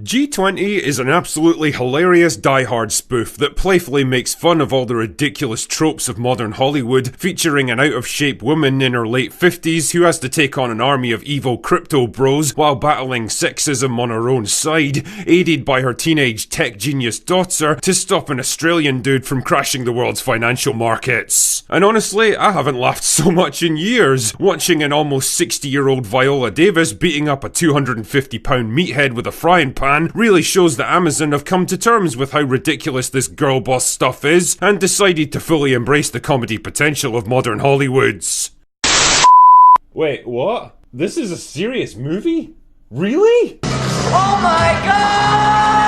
G20 is an absolutely hilarious die-hard spoof that playfully makes fun of all the ridiculous tropes of modern Hollywood, featuring an out-of-shape woman in her late 50s who has to take on an army of evil crypto bros while battling sexism on her own side, aided by her teenage tech genius daughter to stop an Australian dude from crashing the world's financial markets. And honestly, I haven't laughed so much in years. Watching an almost 60-year-old Viola Davis beating up a 250-pound meathead with a frying pan really shows that Amazon have come to terms with how ridiculous this girl boss stuff is and decided to fully embrace the comedy potential of modern Hollywoods. Wait, what? This is a serious movie? Really? Oh my god!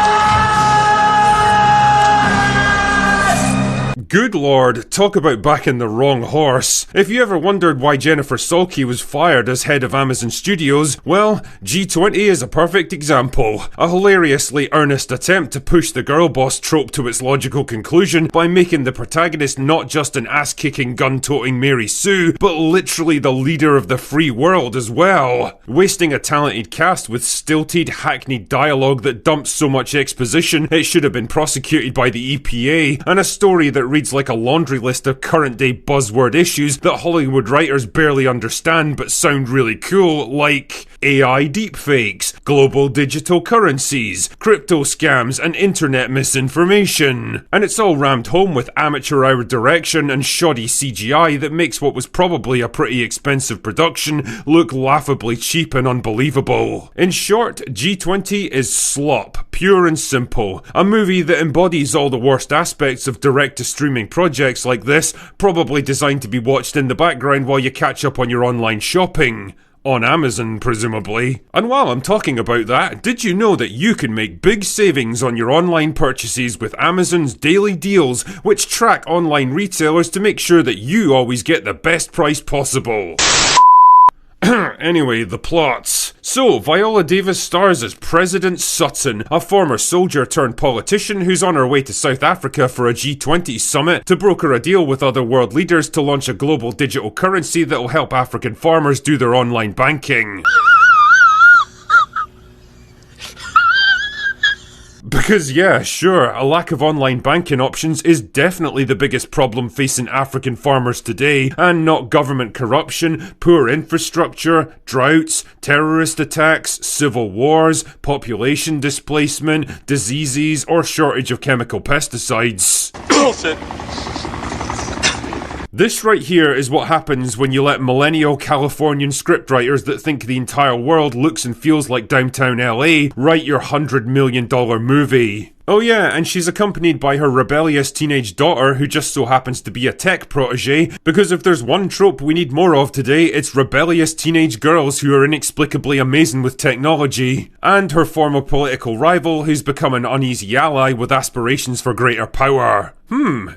Good lord, talk about backing the wrong horse. If you ever wondered why Jennifer Salke was fired as head of Amazon Studios, well, G20 is a perfect example. A hilariously earnest attempt to push the girl boss trope to its logical conclusion by making the protagonist not just an ass-kicking, gun-toting Mary Sue, but literally the leader of the free world as well. Wasting a talented cast with stilted, hackneyed dialogue that dumps so much exposition it should have been prosecuted by the EPA, and a story that reads like a laundry list of current-day buzzword issues that Hollywood writers barely understand but sound really cool, like AI deepfakes, global digital currencies, crypto scams, and internet misinformation. And it's all rammed home with amateur-hour direction and shoddy CGI that makes what was probably a pretty expensive production look laughably cheap and unbelievable. In short, G20 is slop, pure and simple. A movie that embodies all the worst aspects of direct-to-streaming projects like this, probably designed to be watched in the background while you catch up on your online shopping. On Amazon, presumably. And while I'm talking about that, did you know that you can make big savings on your online purchases with Amazon's daily deals, which track online retailers to make sure that you always get the best price possible? Anyway, the plots. So, Viola Davis stars as President Sutton, a former soldier turned politician who's on her way to South Africa for a G20 summit to broker a deal with other world leaders to launch a global digital currency that'll help African farmers do their online banking. Because yeah, sure, a lack of online banking options is definitely the biggest problem facing African farmers today, and not government corruption, poor infrastructure, droughts, terrorist attacks, civil wars, population displacement, diseases, or shortage of chemical pesticides. Bullshit. This right here is what happens when you let millennial Californian scriptwriters that think the entire world looks and feels like downtown LA write your $100 million movie. Oh yeah, and she's accompanied by her rebellious teenage daughter who just so happens to be a tech protege, because if there's one trope we need more of today, it's rebellious teenage girls who are inexplicably amazing with technology. And her former political rival who's become an uneasy ally with aspirations for greater power.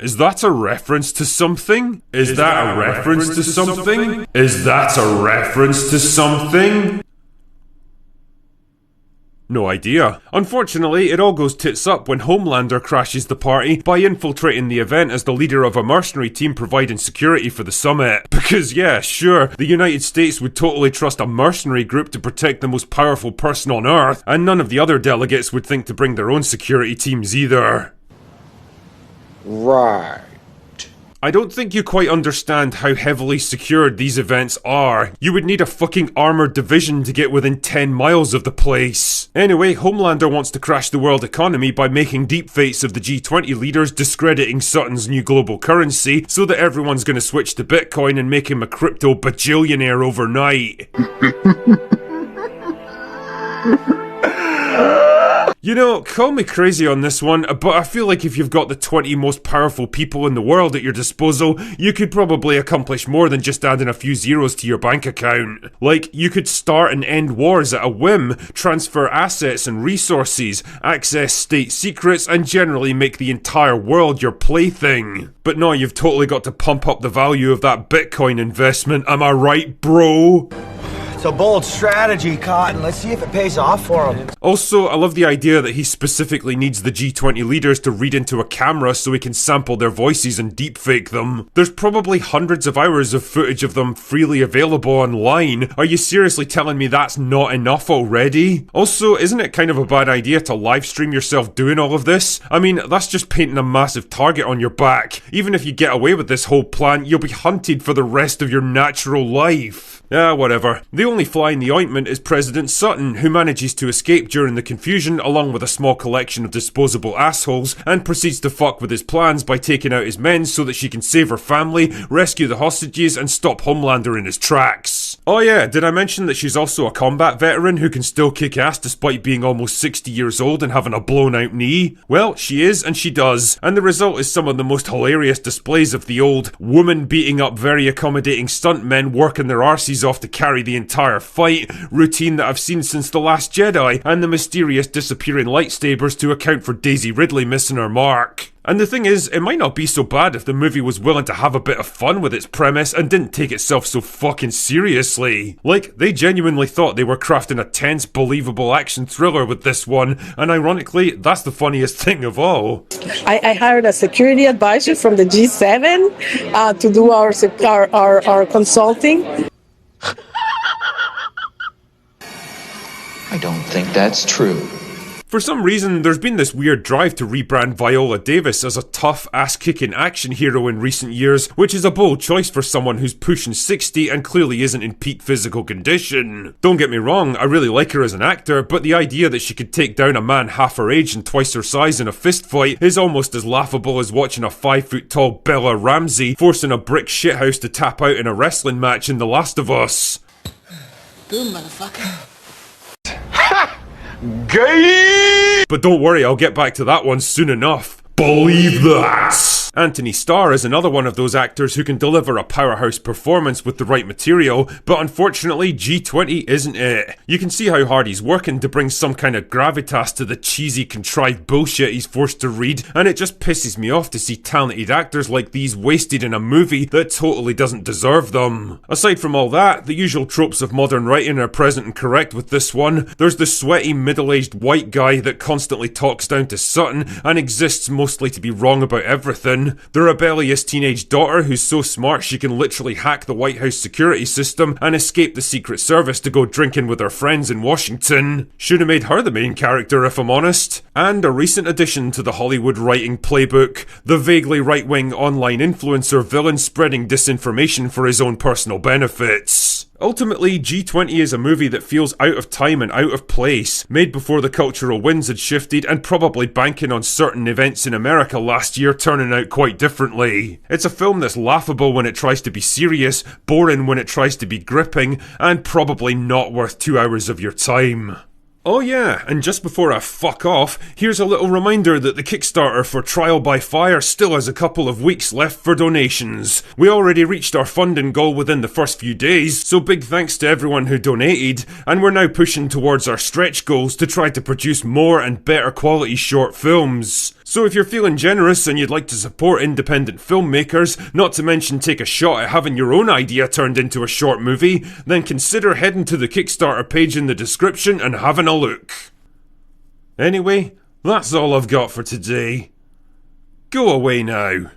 Is that a reference to something? Is that a reference to something? Is that a reference to something? No idea. Unfortunately, it all goes tits up when Homelander crashes the party by infiltrating the event as the leader of a mercenary team providing security for the summit. Because yeah, sure, the United States would totally trust a mercenary group to protect the most powerful person on Earth, and none of the other delegates would think to bring their own security teams either. Right. I don't think you quite understand how heavily secured these events are. You would need a fucking armoured division to get within 10 miles of the place. Anyway, Homelander wants to crash the world economy by making deepfakes of the G20 leaders discrediting Sutton's new global currency so that everyone's gonna switch to Bitcoin and make him a crypto bajillionaire overnight. You know, call me crazy on this one, but I feel like if you've got the 20 most powerful people in the world at your disposal, you could probably accomplish more than just adding a few zeros to your bank account. Like, you could start and end wars at a whim, transfer assets and resources, access state secrets, and generally make the entire world your plaything. But no, you've totally got to pump up the value of that Bitcoin investment, am I right, bro? It's a bold strategy, Cotton. Let's see if it pays off for him. Also, I love the idea that he specifically needs the G20 leaders to read into a camera so he can sample their voices and deepfake them. There's probably hundreds of hours of footage of them freely available online. Are you seriously telling me that's not enough already? Also, isn't it kind of a bad idea to live stream yourself doing all of this? I mean, that's just painting a massive target on your back. Even if you get away with this whole plan, you'll be hunted for the rest of your natural life. Whatever. The only fly in the ointment is President Sutton, who manages to escape during the confusion along with a small collection of disposable assholes, and proceeds to fuck with his plans by taking out his men so that she can save her family, rescue the hostages, and stop Homelander in his tracks. Oh yeah, did I mention that she's also a combat veteran who can still kick ass despite being almost 60 years old and having a blown out knee? Well, she is and she does, and the result is some of the most hilarious displays of the old woman beating up very accommodating stuntmen working their arses off to carry the entire fight routine that I've seen since The Last Jedi, and the mysterious disappearing lightsabers to account for Daisy Ridley missing her mark. And the thing is, it might not be so bad if the movie was willing to have a bit of fun with its premise and didn't take itself so fucking seriously. Like, they genuinely thought they were crafting a tense, believable action thriller with this one, and ironically, that's the funniest thing of all. I hired a security advisor from the G7 to do our consulting. I don't think that's true. For some reason, there's been this weird drive to rebrand Viola Davis as a tough, ass-kicking action hero in recent years, which is a bold choice for someone who's pushing 60 and clearly isn't in peak physical condition. Don't get me wrong, I really like her as an actor, but the idea that she could take down a man half her age and twice her size in a fistfight is almost as laughable as watching a 5-foot-tall Bella Ramsey forcing a brick shithouse to tap out in a wrestling match in The Last of Us. Boom, motherfucker. Gay! But don't worry, I'll get back to that one soon enough. Believe that! Anthony Starr is another one of those actors who can deliver a powerhouse performance with the right material, but unfortunately G20 isn't it. You can see how hard he's working to bring some kind of gravitas to the cheesy, contrived bullshit he's forced to read, and it just pisses me off to see talented actors like these wasted in a movie that totally doesn't deserve them. Aside from all that, the usual tropes of modern writing are present and correct with this one. There's the sweaty, middle-aged white guy that constantly talks down to Sutton and exists mostly to be wrong about everything. The rebellious teenage daughter who's so smart she can literally hack the White House security system and escape the Secret Service to go drinking with her friends in Washington. Should have made her the main character if I'm honest. And a recent addition to the Hollywood writing playbook, the vaguely right-wing online influencer villain spreading disinformation for his own personal benefits. Ultimately, G20 is a movie that feels out of time and out of place, made before the cultural winds had shifted and probably banking on certain events in America last year turning out quite differently. It's a film that's laughable when it tries to be serious, boring when it tries to be gripping, and probably not worth 2 hours of your time. Oh yeah, and just before I fuck off, here's a little reminder that the Kickstarter for Trial by Fire still has a couple of weeks left for donations. We already reached our funding goal within the first few days, so big thanks to everyone who donated, and we're now pushing towards our stretch goals to try to produce more and better quality short films. So if you're feeling generous and you'd like to support independent filmmakers, not to mention take a shot at having your own idea turned into a short movie, then consider heading to the Kickstarter page in the description and having a look. Anyway, that's all I've got for today. Go away now.